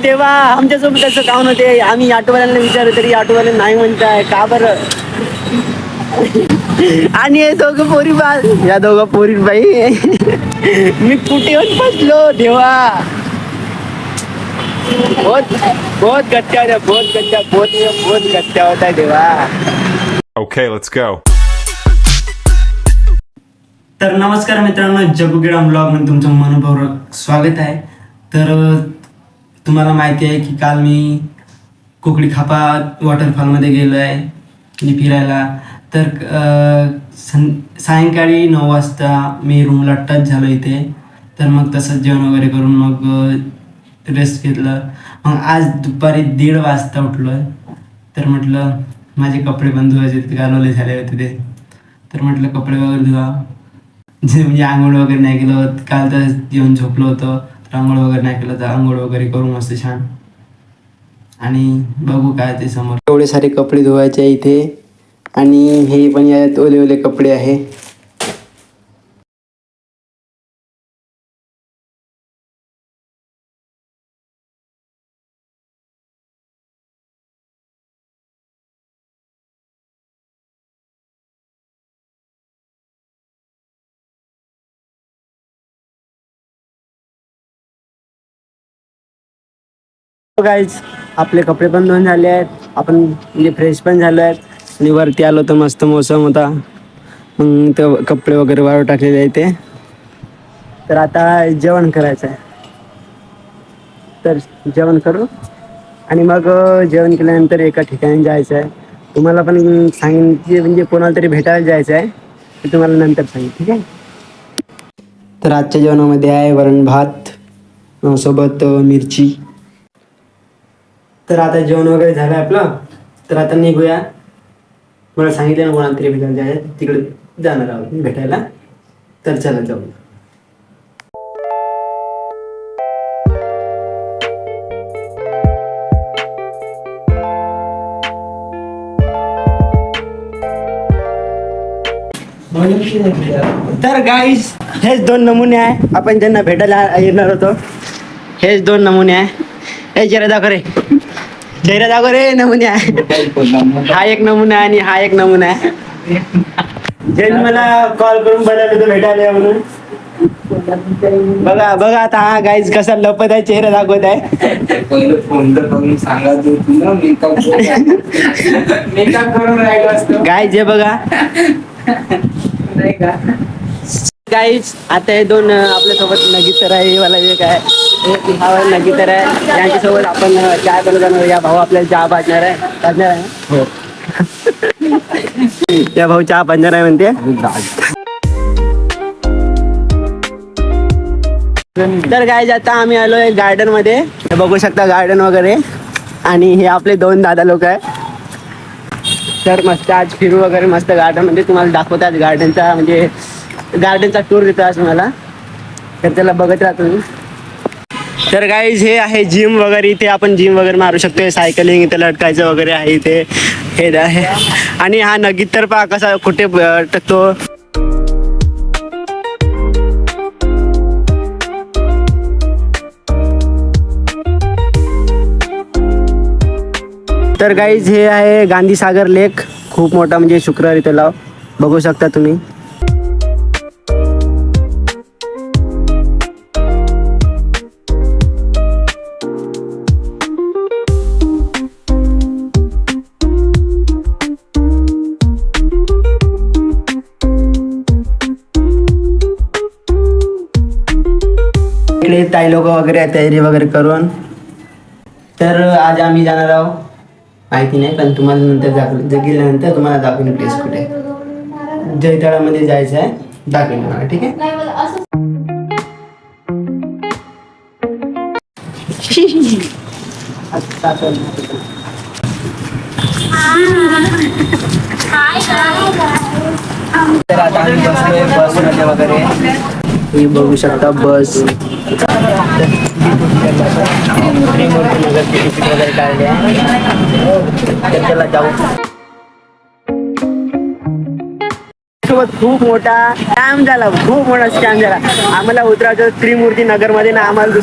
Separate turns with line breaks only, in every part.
देवा आमच्यासोबत असं काम नव्हते. आम्ही ऑटोवाल्यांना विचारलं तरी ऑटोवाले नाही म्हणताय का बरं. आणि हे दोघं पोरी बा या दोघं पोरी बाई मी कुठे येऊन फसलो देवा. बहुत बहुत गट्ट्या होत्या, बहुत गट्ट्या होता देवा.
Okay, let's go.
तर नमस्कार मित्रांनो, जगुगेडा ब्लॉगमध्ये तुमचं मनपूर्वक स्वागत आहे. तर तुम्हाला माहिती आहे की काल मी कुकडी खापा वॉटरफॉलमध्ये गेलो आहे फिरायला. तर सायंकाळी 9 वाजता मी रूमला टच झालो इथे. तर मग तसंच जेवण वगैरे करून मग रेस्ट घेतलं. मग आज दुपारी 1:30 वाजता उठलो आहे. तर म्हटलं माझे कपडे पण धुवायचे तिथे घालवले झाले होते ते. तर म्हटलं कपडे वगैरे धुवा. म्हणजे आंघोळ वगैरे नाही केलं. काल तर येऊन झोपलो होतं, तर आंघोळ वगैरे नाही केलं. तर आंघोळ वगैरे करू मस्त छान आणि बघू काय ते समोर. एवढे सारे कपडे धुवायचे आहे इथे आणि हे पण यात ओले ओले कपडे आहे. गाईज आपले कपडे पण धुवून झाले आहेत. आपण म्हणजे फ्रेश पण झालो आहेत आणि वरती आलो तर मस्त मोसम होता. मग ते कपडे वगैरे वाळू टाकलेले आहे ते. तर आता जेवण करायचं आहे. तर जेवण करू आणि मग जेवण केल्यानंतर एका ठिकाणी जायचं आहे. तुम्हाला पण सांगेन की म्हणजे कोणाला तरी भेटायला जायचं आहे, ते तुम्हाला नंतर सांगेन, ठीक आहे. तर आजच्या जेवणामध्ये आहे वरण भात सोबत मिरची. तर आता जेवण वगैरे झालं आपलं. तर आता निघूया. मला सांगितलं ना कोणाला तरी भेटायला जायचं, तिकडे जाणार आहोत भेटायला. तर चला जाऊ. तर गाईज हेच 2 नमुने आहे आपण ज्यांना भेटायला येणार होतो. हेच 2 नमुने आहे. हे चेहरा दाखव रे, चेहरा दाखव रे. नमुने आहे. हा एक नमुना आहे आणि हा एक नमुना आहे. ज्यांनी मला कॉल करून बोलावलं होतं भेटायला या म्हणून. बघा बघा आता हा गाईज कसा लपत आहे, चेहरा दाखवत आहे.
पहिलं फोन तर करून सांगायचं तुला मेकअप करून राहिलो असतो.
गाईज हे बघा
नाही का.
गाईज आता हे 2 आपल्यासोबत नगीतर आहे. वाला एक आहे हा नगीतर आहे. यांच्यासोबत आपण चाय बनवणार. या भाऊ आपल्याला चहा पाजणार आहे. हो या भाऊ चहा पाजणार आहे म्हणते. तर गाईज आता आम्ही आलोय गार्डन मध्ये. हे बघू शकता गार्डन वगैरे. आणि हे आपले 2 दादा लोक आहे. तर मस्त आज फिरू वगैरे मस्त गार्डन मध्ये. तुम्हाला दाखवतात गार्डनचा म्हणजे गार्डनचा टूर देतो आज मला. तर त्याला बघत राहा तुम्ही. तर गाईज हे आहे जिम वगैरे. इथे आपण जिम वगैरे मारू शकतो. सायकलिंग इथे लटकायचं वगैरे आहे इथे. हे आहे आणि हा नगीत तर पहा कसा कुठे टकतो. तर गाईज हे आहे गांधी सागर लेक. खूप मोठा म्हणजे शुक्रवारी तलाव बघू शकता तुम्ही. इकडे ताई लोक वगैरे तयारी वगैरे करून. तर आज आम्ही जाणार आहोत माहिती नाही, पण तुम्हाला नंतर गेल्यानंतर तुम्हाला दाखवून प्लेस कुठे. जयतळामध्ये जायचं आहे, दाखवून मला, ठीक आहे. तर आता आम्ही बसलोय बसमध्ये वगैरे. तुम्ही बघू शकता बस. तिकीट वगैरे काढले आहे. तर त्याला जाऊ. आमच्यासोबत खूप मोठा स्कॅम झाला, खूप मोठा स्कॅम झाला. आम्हाला उतरायचं त्रिमूर्ती नगरमध्ये ना, आम्हाला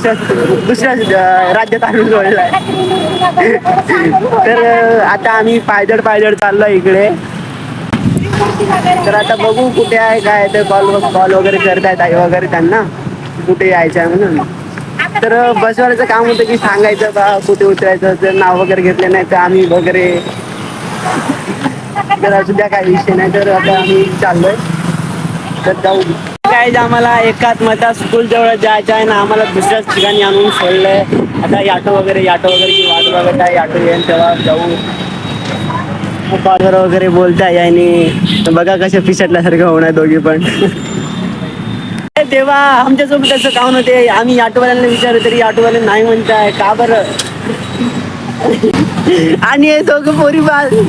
दुसऱ्या राज्यात आणून सोडलाय. तर आता आम्ही पायदळ चाललोय इकडे. तर आता बघू कुठे आहे काय, तर कॉल वगैरे करतायत आई वगैरे त्यांना कुठे यायचं आहे म्हणून. तर बसवाल्याचं काम होतं की सांगायचं का कुठे उतरायचं, जर नाव वगैरे घेतले नाही तर आम्ही वगैरे, तर असू द्या काही विषय नाही. तर आता आम्ही चाललोय, तर जाऊ. काय आम्हाला एकाच मता स्कूल जवळ जायचं आहे ना, आम्हाला दुसऱ्याच ठिकाणी आणून सोडलंय. आता ऑटो वगैरे की वाट बघत आहे, ऑटो येईल तेव्हा जाऊ. कॉलवर वगैरे बोलताय आणि बघा कसे पिसटल्यासारखं होणार दोघी पण. तेव्हा आमच्यासोबत असं काम होते, आम्ही ऑटोवाल्यांना विचारलं तरी ऑटोवाले नाही म्हणताय, का बरं. आणि हे दोघं पोरी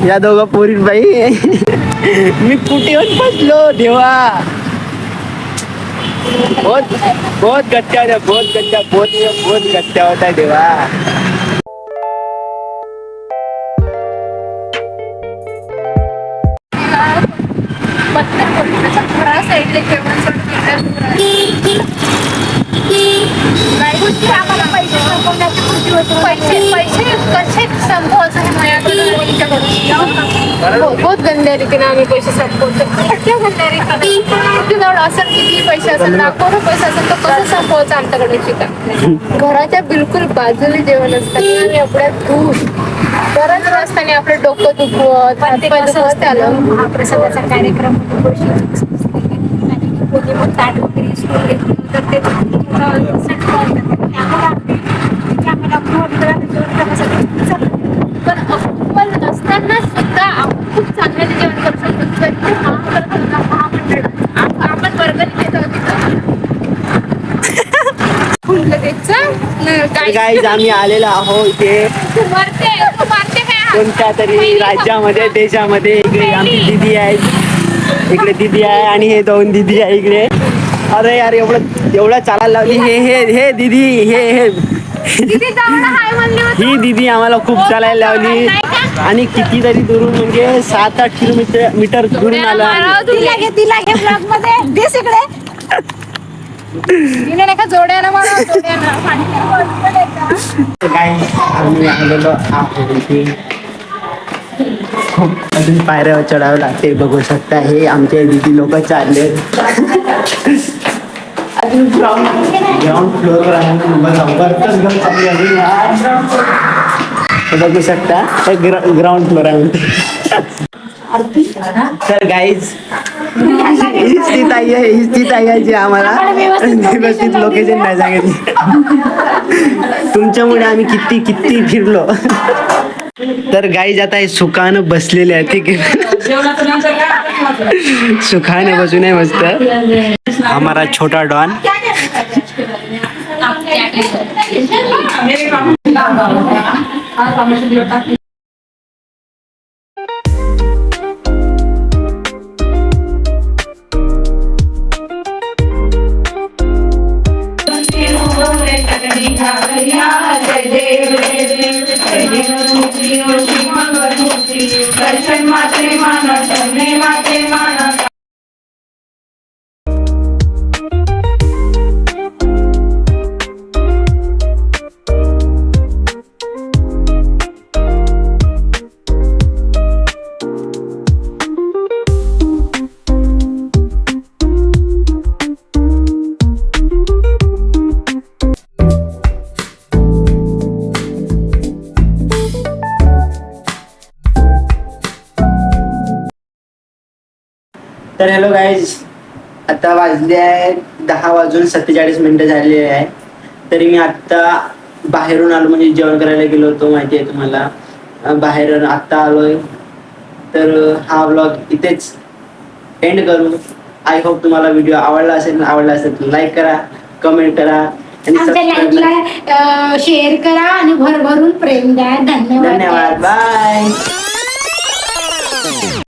या दोघं पोरी बाई, मी कुठे येऊन बसलो देवा. बहुत गट्ट्या होत्या, बहुत गट्ट्या होत्या देवा.
बहुत गंद्या रीतीने आम्ही पैसे संपवतो. गंद्या रीतीने तुझ्याजवळ असेल किती पैसे असेल, लाखो पैसा असेल, तर कसं संपवायचं आमच्याकडे शिका. घराच्या बिलकुल बाजूला जेवण असताना आम्ही एवढ्या दूर बरंच रस्त्याने आपलं डोकं दुखवत आलं.
महाप्रसादाचा कार्यक्रम कोणी मग ताट वगैरे सुरू घेतलं तर ते
पण अव्वल नसताना सुद्धा आपण खूप चांगल्याने जेवण करू शकतो. आपण वर्गणी देतो
गाईज आम्ही आलेलो आहोत इथे कोणत्या तरी राज्यामध्ये, देशामध्ये. इकडे आमची दिदी आहे, इकडे दिदी आहे आणि हे दोन दिदी आहे इकडे. अरे यार एवढं चालायला लावली. हे दिदी हे ही दिदी आम्हाला खूप चालायला लावली आणि कितीतरी दुरून, म्हणजे 7-8 किलोमीटर दुरून आला. आम्ही आलेलो आहोत इथे. खूप अजून पायऱ्यावर चढावं लागते, बघू शकता. हे आमचे दिदी लोक चालले अजून ग्राउंड फ्लोअरवर आहे. बघू शकता ग्राउंड फ्लोअर आहे. तर गाईज हीच ती ताई आहे जी आम्हाला व्यवस्थित लोकेशन नाही सांगितली. तुमच्यामुळे आम्ही किती फिरलो. तर गाईज आता हे सुखानं बसलेले आहे, ठीक आहे. सुखाने बसून आहे मस्त. हमारा छोटा डॉन. तर हॅलो गाईज, आता वाजले आहे 10:47 झालेले आहे. तरी मी आत्ता बाहेरून आलो, म्हणजे जेवण करायला गेलो होतो, माहिती आहे तुम्हाला. बाहेरून आत्ता आलोय. तर हा व्लॉग इथेच एंड करू. आय होप तुम्हाला व्हिडिओ आवडला असेल तर लाईक करा, कमेंट करा आणि
शेअर करा आणि भरभरून प्रेम द्या. धन्यवाद.
बाय.